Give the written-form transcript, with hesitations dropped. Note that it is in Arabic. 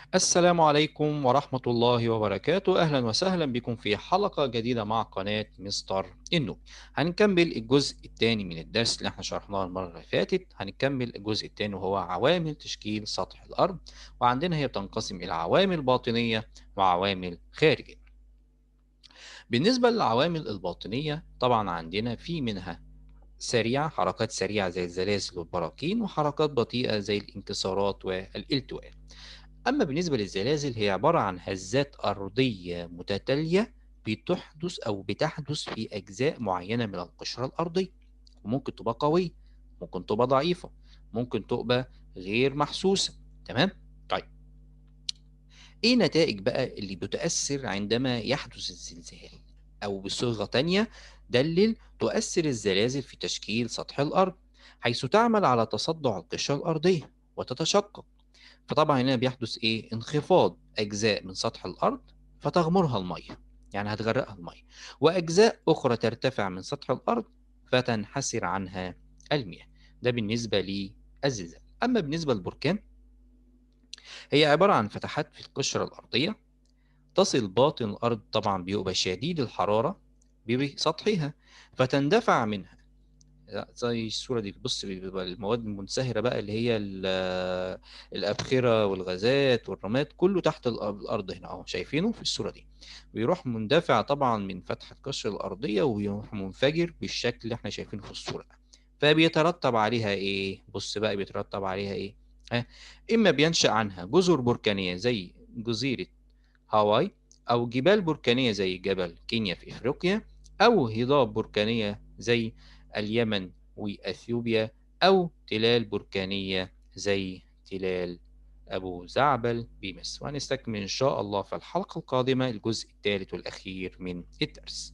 السلام عليكم ورحمة الله وبركاته. أهلا وسهلا بكم في حلقة جديدة مع قناة مستر إنو. هنكمل الجزء الثاني من الدرس اللي احنا شرحناه المرة اللي فاتت. هنكمل الجزء الثاني وهو عوامل تشكيل سطح الأرض، وعندنا هي بتنقسم إلى عوامل باطنية وعوامل خارجية. بالنسبة للعوامل الباطنية طبعا عندنا في منها سريعة، حركات سريعة زي الزلازل والبراكين، وحركات بطيئة زي الانكسارات والالتواء. أما بالنسبة للزلازل هي عبارة عن هزات أرضية متتالية بتحدث في أجزاء معينة من القشرة الأرضية، وممكن تبقى قوية، ممكن تبقى ضعيفة، ممكن تبقى غير محسوسة. تمام؟ طيب، إيه نتائج بقى اللي بتؤثر عندما يحدث الزلزال؟ أو بصيغة تانية، تؤثر الزلازل في تشكيل سطح الأرض، حيث تعمل على تصدع القشرة الأرضية وتتشقق. فطبعا هنا بيحدث ايه؟ انخفاض اجزاء من سطح الارض فتغمرها الميه، يعني هتغرقها الميه، واجزاء اخرى ترتفع من سطح الارض فتنحسر عنها المياه. ده بالنسبه للزلزال. اما بالنسبه للبركان، هي عباره عن فتحات في القشره الارضيه تصل باطن الارض، طبعا بيبقى شديد الحراره بسطحها، فتندفع منها زي الصورة دي. بص، بيبقى المواد المنصهرة بقى اللي هي الأبخرة والغازات والرماد كله تحت الأرض هنا أهو، شايفينه في الصورة دي. بيروح مندفع طبعا من فتحة القشرة الأرضية ويروح منفجر بالشكل اللي احنا شايفينه في الصورة ده. فبيترتب عليها إيه؟ بص بقى بيترتب عليها إيه؟ ها؟ إما بينشأ عنها جزر بركانية زي جزيرة هاواي، أو جبال بركانية زي جبل كينيا في إفريقيا، أو هضاب بركانية زي اليمن وأثيوبيا، أو تلال بركانية زي تلال أبو زعبل بمصر. وهنستكمل إن شاء الله في الحلقة القادمة الجزء الثالث والأخير من الدرس.